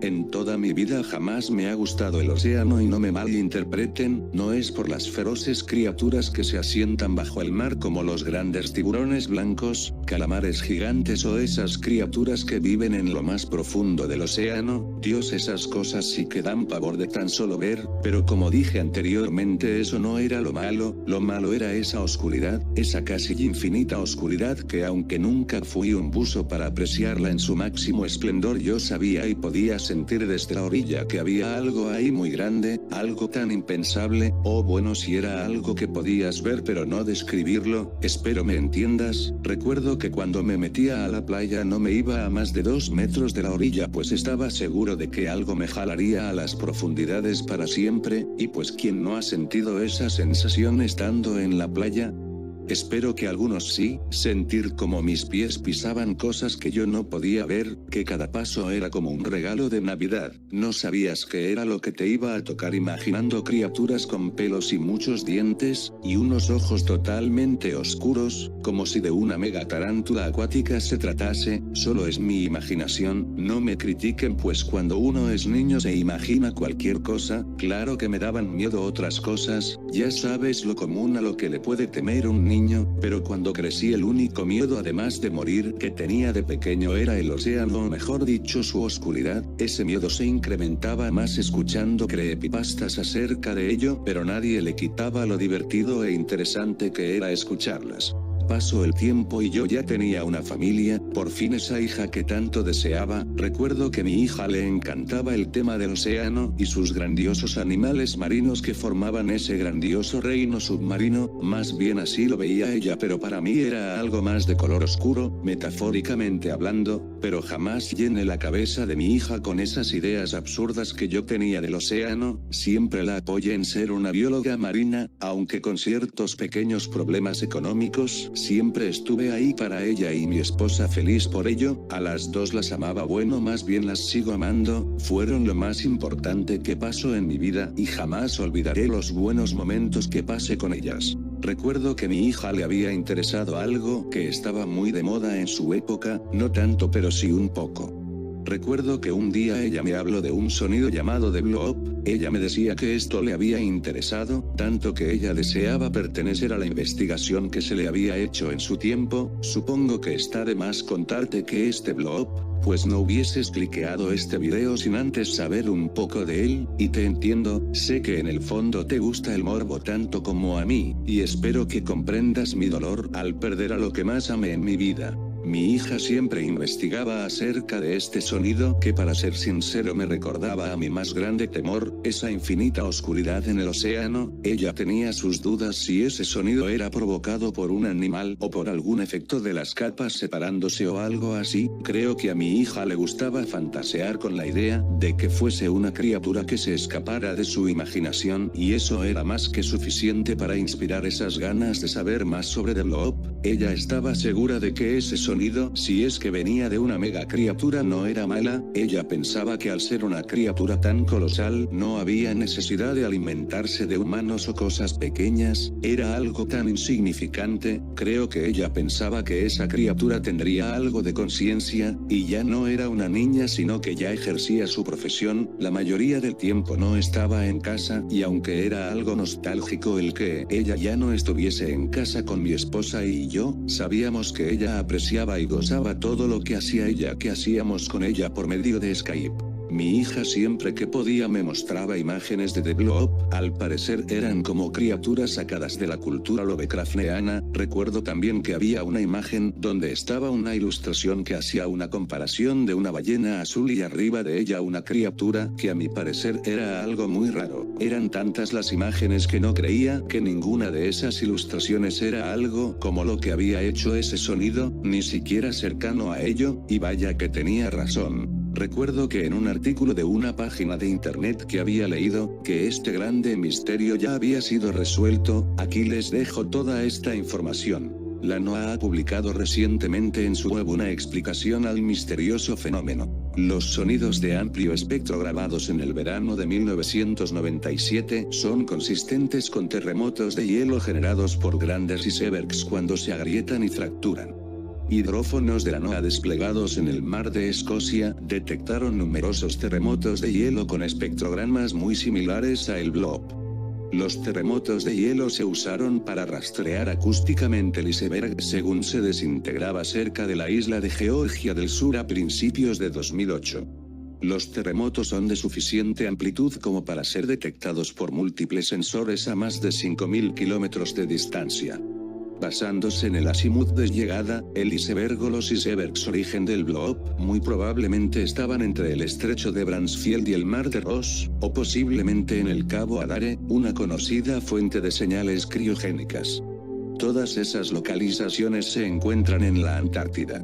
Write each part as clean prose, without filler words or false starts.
En toda mi vida jamás me ha gustado el océano y no me malinterpreten, no es por las feroces criaturas que se asientan bajo el mar como los grandes tiburones blancos, calamares gigantes o esas criaturas que viven en lo más profundo del océano. Dios, esas cosas sí que dan pavor de tan solo ver, pero como dije anteriormente, eso no era lo malo era esa oscuridad, esa casi infinita oscuridad que aunque nunca fui un buzo para apreciarla en su máximo esplendor, yo sabía y podía sentir desde la orilla que había algo ahí muy grande, algo tan impensable, o bueno, si era algo que podías ver pero no describirlo, espero me entiendas. Recuerdo que cuando me metía a la playa no me iba a más de 2 metros de la orilla, pues estaba seguro de que algo me jalaría a las profundidades para siempre, y pues ¿quién no ha sentido esa sensación estando en la playa? Espero que algunos sí, sentir como mis pies pisaban cosas que yo no podía ver, que cada paso era como un regalo de Navidad. No sabías qué era lo que te iba a tocar, imaginando criaturas con pelos y muchos dientes, y unos ojos totalmente oscuros, como si de una mega tarántula acuática se tratase. Solo es mi imaginación, no me critiquen, pues cuando uno es niño se imagina cualquier cosa. Claro que me daban miedo otras cosas, ya sabes, lo común a lo que le puede temer un niño, pero cuando crecí el único miedo además de morir que tenía de pequeño era el océano, o mejor dicho su oscuridad. Ese miedo se incrementaba más escuchando creepypastas acerca de ello, pero nadie le quitaba lo divertido e interesante que era escucharlas. Pasó el tiempo y yo ya tenía una familia, por fin esa hija que tanto deseaba. Recuerdo que a mi hija le encantaba el tema del océano y sus grandiosos animales marinos que formaban ese grandioso reino submarino, más bien así lo veía ella, pero para mí era algo más de color oscuro, metafóricamente hablando, pero jamás llené la cabeza de mi hija con esas ideas absurdas que yo tenía del océano. Siempre la apoyé en ser una bióloga marina, aunque con ciertos pequeños problemas económicos. Siempre estuve ahí para ella y mi esposa, feliz por ello. A las dos las amaba, bueno, más bien las sigo amando. Fueron lo más importante que pasó en mi vida y jamás olvidaré los buenos momentos que pasé con ellas. Recuerdo que mi hija le había interesado algo que estaba muy de moda en su época, no tanto pero sí un poco. Recuerdo que un día ella me habló de un sonido llamado de blow up. Ella me decía que esto le había interesado, tanto que ella deseaba pertenecer a la investigación que se le había hecho en su tiempo. Supongo que está de más contarte que este blow up, pues no hubieses cliqueado este video sin antes saber un poco de él, y te entiendo, sé que en el fondo te gusta el morbo tanto como a mí, y espero que comprendas mi dolor al perder a lo que más amé en mi vida. Mi hija siempre investigaba acerca de este sonido que, para ser sincero, me recordaba a mi más grande temor, esa infinita oscuridad en el océano. Ella tenía sus dudas si ese sonido era provocado por un animal o por algún efecto de las capas separándose o algo así. Creo que a mi hija le gustaba fantasear con la idea de que fuese una criatura que se escapara de su imaginación, y eso era más que suficiente para inspirar esas ganas de saber más sobre The Blob. Ella estaba segura de que ese sonido, si es que venía de una mega criatura, no era mala. Ella pensaba que al ser una criatura tan colosal, no había necesidad de alimentarse de humanos o cosas pequeñas, era algo tan insignificante. Creo que ella pensaba que esa criatura tendría algo de conciencia, y ya no era una niña sino que ya ejercía su profesión. La mayoría del tiempo no estaba en casa, y aunque era algo nostálgico el que ella ya no estuviese en casa con mi esposa y yo, sabíamos que ella apreciaba y gozaba todo lo que hacía ella, que hacíamos con ella por medio de Skype. Mi hija siempre que podía me mostraba imágenes de The Blob, al parecer eran como criaturas sacadas de la cultura lovecraftiana. Recuerdo también que había una imagen donde estaba una ilustración que hacía una comparación de una ballena azul y arriba de ella una criatura que a mi parecer era algo muy raro. Eran tantas las imágenes que no creía que ninguna de esas ilustraciones era algo como lo que había hecho ese sonido, ni siquiera cercano a ello, y vaya que tenía razón. Recuerdo que en un artículo de una página de internet que había leído, que este grande misterio ya había sido resuelto. Aquí les dejo toda esta información. La NOAA ha publicado recientemente en su web una explicación al misterioso fenómeno. Los sonidos de amplio espectro grabados en el verano de 1997 son consistentes con terremotos de hielo generados por grandes icebergs cuando se agrietan y fracturan. Hidrófonos de la NOAA desplegados en el mar de Escocia detectaron numerosos terremotos de hielo con espectrogramas muy similares a el blob. Los terremotos de hielo se usaron para rastrear acústicamente el iceberg según se desintegraba cerca de la isla de Georgia del Sur a principios de 2008. Los terremotos son de suficiente amplitud como para ser detectados por múltiples sensores a más de 5.000 kilómetros de distancia. Basándose en el azimut de llegada, el iceberg o los icebergs origen del blob, muy probablemente estaban entre el estrecho de Bransfield y el mar de Ross, o posiblemente en el cabo Adare, una conocida fuente de señales criogénicas. Todas esas localizaciones se encuentran en la Antártida.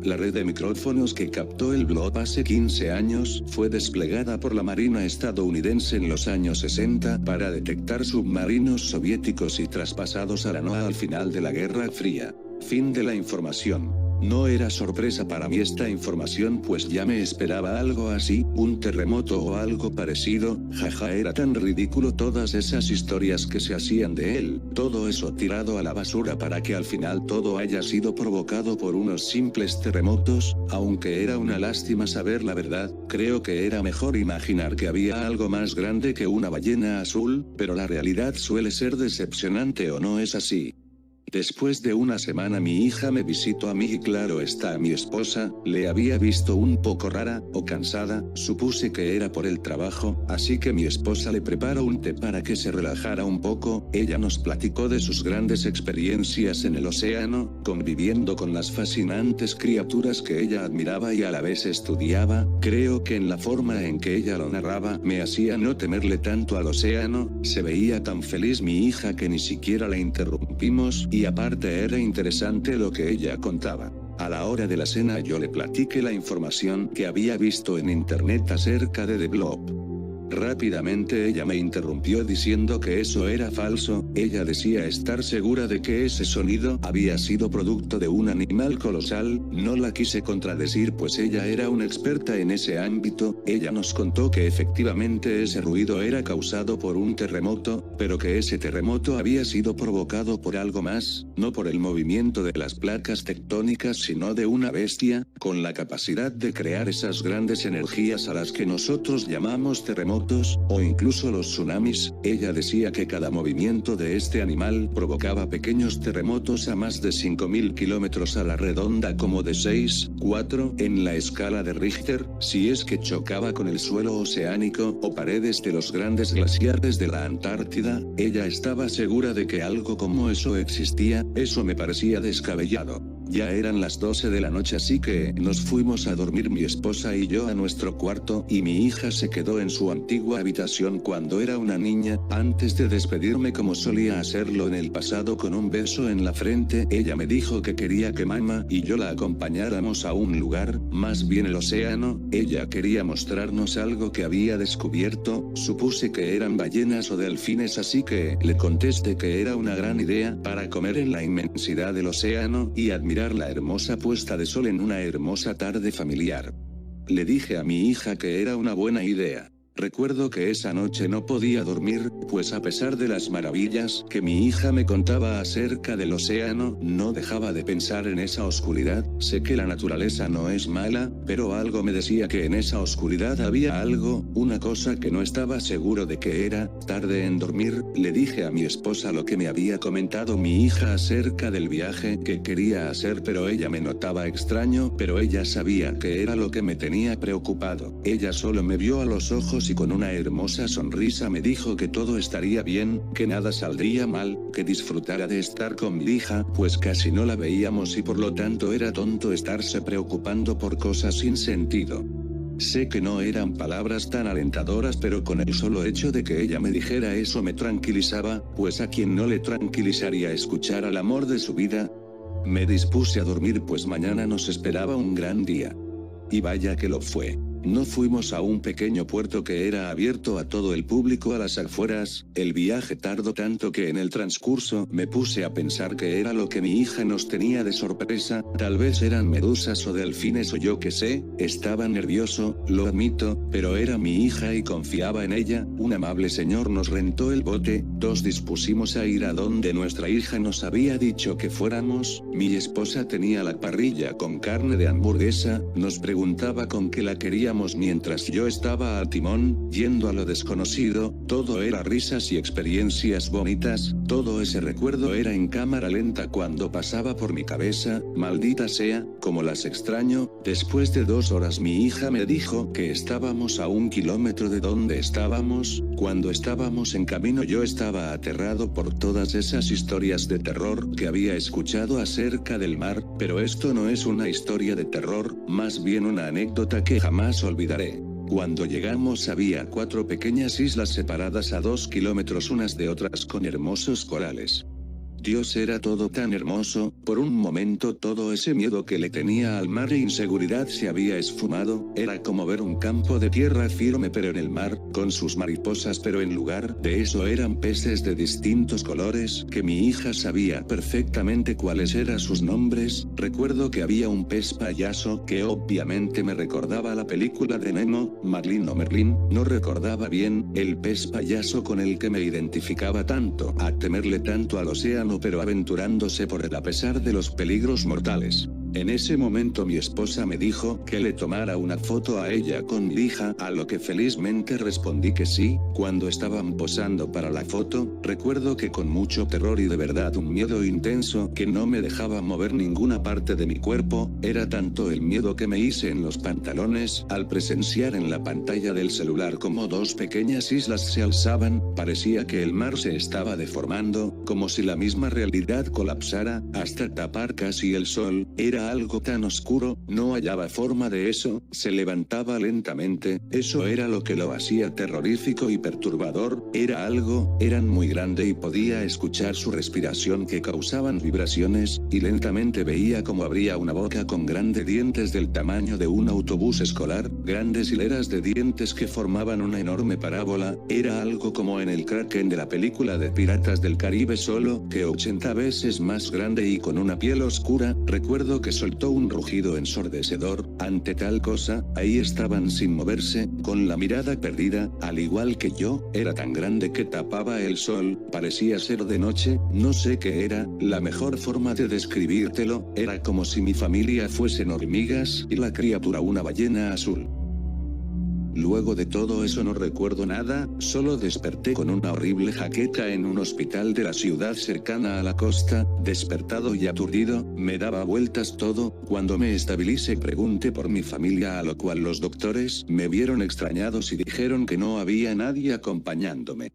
La red de micrófonos que captó el blob hace 15 años fue desplegada por la Marina estadounidense en los años 60 para detectar submarinos soviéticos y traspasados a la NOAA al final de la Guerra Fría. Fin de la información. No era sorpresa para mí esta información, pues ya me esperaba algo así, un terremoto o algo parecido. Jaja, era tan ridículo todas esas historias que se hacían de él, todo eso tirado a la basura para que al final todo haya sido provocado por unos simples terremotos. Aunque era una lástima saber la verdad, creo que era mejor imaginar que había algo más grande que una ballena azul, pero la realidad suele ser decepcionante, ¿o no es así? Después de una semana mi hija me visitó a mí y claro está a mi esposa, le había visto un poco rara, o cansada, supuse que era por el trabajo, así que mi esposa le preparó un té para que se relajara un poco. Ella nos platicó de sus grandes experiencias en el océano, conviviendo con las fascinantes criaturas que ella admiraba y a la vez estudiaba. Creo que en la forma en que ella lo narraba me hacía no temerle tanto al océano, se veía tan feliz mi hija que ni siquiera la interrumpimos. Y aparte era interesante lo que ella contaba. A la hora de la cena yo le platiqué la información que había visto en internet acerca de The Blob. Rápidamente ella me interrumpió diciendo que eso era falso. Ella decía estar segura de que ese sonido había sido producto de un animal colosal. No la quise contradecir pues ella era una experta en ese ámbito. Ella nos contó que efectivamente ese ruido era causado por un terremoto, pero que ese terremoto había sido provocado por algo más, no por el movimiento de las placas tectónicas sino de una bestia, con la capacidad de crear esas grandes energías a las que nosotros llamamos terremotos, o incluso los tsunamis. Ella decía que cada movimiento de este animal provocaba pequeños terremotos a más de 5.000 kilómetros a la redonda, como de 6,4 en la escala de Richter, si es que chocaba con el suelo oceánico o paredes de los grandes glaciares de la Antártida. Ella estaba segura de que algo como eso existía. Eso me parecía descabellado. Ya eran las 12 de la noche, así que nos fuimos a dormir mi esposa y yo a nuestro cuarto, y mi hija se quedó en su antigua habitación cuando era una niña. Antes de despedirme como solía hacerlo en el pasado con un beso en la frente, ella me dijo que quería que mamá y yo la acompañáramos a un lugar, más bien el océano. Ella quería mostrarnos algo que había descubierto. Supuse que eran ballenas o delfines, así que le contesté que era una gran idea para comer en la inmensidad del océano y admirar la hermosa puesta de sol en una hermosa tarde familiar. Le dije a mi hija que era una buena idea. Recuerdo que esa noche no podía dormir, pues a pesar de las maravillas que mi hija me contaba acerca del océano, no dejaba de pensar en esa oscuridad. Sé que la naturaleza no es mala, pero algo me decía que en esa oscuridad había algo, una cosa que no estaba seguro de qué era. Tardé en dormir. Le dije a mi esposa lo que me había comentado mi hija acerca del viaje que quería hacer, pero ella me notaba extraño, pero ella sabía que era lo que me tenía preocupado. Ella solo me vio a los ojos y con una hermosa sonrisa me dijo que todo estaría bien, que nada saldría mal, que disfrutara de estar con mi hija, pues casi no la veíamos y por lo tanto era tonto estarse preocupando por cosas sin sentido. Sé que no eran palabras tan alentadoras, pero con el solo hecho de que ella me dijera eso me tranquilizaba, pues a quien no le tranquilizaría escuchar al amor de su vida. Me dispuse a dormir pues mañana nos esperaba un gran día. Y vaya que lo fue. no fuimos a un pequeño puerto que era abierto a todo el público a las afueras. El viaje tardó tanto que en el transcurso me puse a pensar que era lo que mi hija nos tenía de sorpresa, tal vez eran medusas o delfines o yo qué sé. Estaba nervioso, lo admito, pero era mi hija y confiaba en ella. Un amable señor nos rentó el bote, nos dispusimos a ir a donde nuestra hija nos había dicho que fuéramos. Mi esposa tenía la parrilla con carne de hamburguesa, nos preguntaba con qué la queríamos mientras yo estaba al timón, yendo a lo desconocido. Todo era risas y experiencias bonitas, todo ese recuerdo era en cámara lenta cuando pasaba por mi cabeza. Maldita sea, como las extraño. Después de 2 horas mi hija me dijo que estábamos a 1 kilómetro de donde estábamos. Cuando estábamos en camino yo estaba aterrado por todas esas historias de terror que había escuchado acerca del mar, pero esto no es una historia de terror, más bien una anécdota que jamás olvidaré. Cuando llegamos había 4 pequeñas islas separadas a 2 kilómetros unas de otras con hermosos corales. Dios, era todo tan hermoso. Por un momento todo ese miedo que le tenía al mar e inseguridad se había esfumado. Era como ver un campo de tierra firme pero en el mar, con sus mariposas, pero en lugar de eso eran peces de distintos colores que mi hija sabía perfectamente cuáles eran sus nombres. Recuerdo que había un pez payaso que obviamente me recordaba a la película de Nemo, Marlin o Merlin, no recordaba bien, el pez payaso con el que me identificaba tanto, a temerle tanto al océano pero aventurándose por él a pesar de los peligros mortales. En ese momento mi esposa me dijo que le tomara una foto a ella con mi hija, a lo que felizmente respondí que sí. Cuando estaban posando para la foto, recuerdo que con mucho terror y de verdad un miedo intenso que no me dejaba mover ninguna parte de mi cuerpo, era tanto el miedo que me hice en los pantalones al presenciar en la pantalla del celular como 2 pequeñas islas se alzaban. Parecía que el mar se estaba deformando, como si la misma realidad colapsara, hasta tapar casi el sol. Era algo tan oscuro, no hallaba forma de eso, se levantaba lentamente, eso era lo que lo hacía terrorífico y perturbador. Eran muy grande y podía escuchar su respiración que causaban vibraciones, y lentamente veía como abría una boca con grandes dientes del tamaño de un autobús escolar, grandes hileras de dientes que formaban una enorme parábola. Era algo como en el Kraken de la película de Piratas del Caribe, solo que 80 veces más grande y con una piel oscura. Recuerdo que soltó un rugido ensordecedor. Ante tal cosa, ahí estaban sin moverse, con la mirada perdida, al igual que yo. Era tan grande que tapaba el sol, parecía ser de noche, no sé qué era, la mejor forma de describírtelo, era como si mi familia fuesen hormigas y la criatura una ballena azul. Luego de todo eso no recuerdo nada, solo desperté con una horrible jaqueca en un hospital de la ciudad cercana a la costa. Despertado y aturdido, me daba vueltas todo. Cuando me estabilicé pregunté por mi familia, a lo cual los doctores me vieron extrañados y dijeron que no había nadie acompañándome.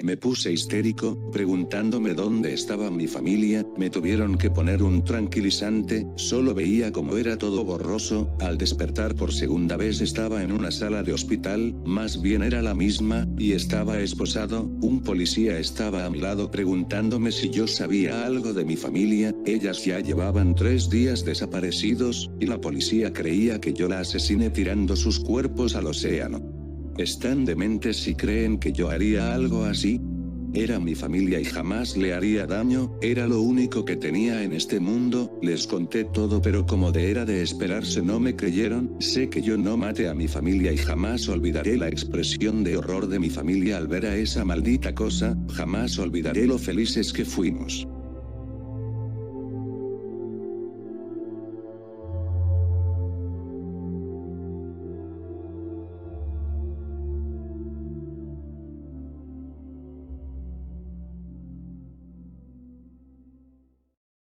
Me puse histérico, preguntándome dónde estaba mi familia. Me tuvieron que poner un tranquilizante, solo veía como era todo borroso. Al despertar por segunda vez estaba en una sala de hospital, más bien era la misma, y estaba esposado. Un policía estaba a mi lado preguntándome si yo sabía algo de mi familia. Ellas ya llevaban 3 días desaparecidos, y la policía creía que yo la asesiné tirando sus cuerpos al océano. ¿Están dementes si creen que yo haría algo así? Era mi familia y jamás le haría daño, era lo único que tenía en este mundo. Les conté todo, pero como era de esperarse no me creyeron. Sé que yo no maté a mi familia y jamás olvidaré la expresión de horror de mi familia al ver a esa maldita cosa, jamás olvidaré lo felices que fuimos.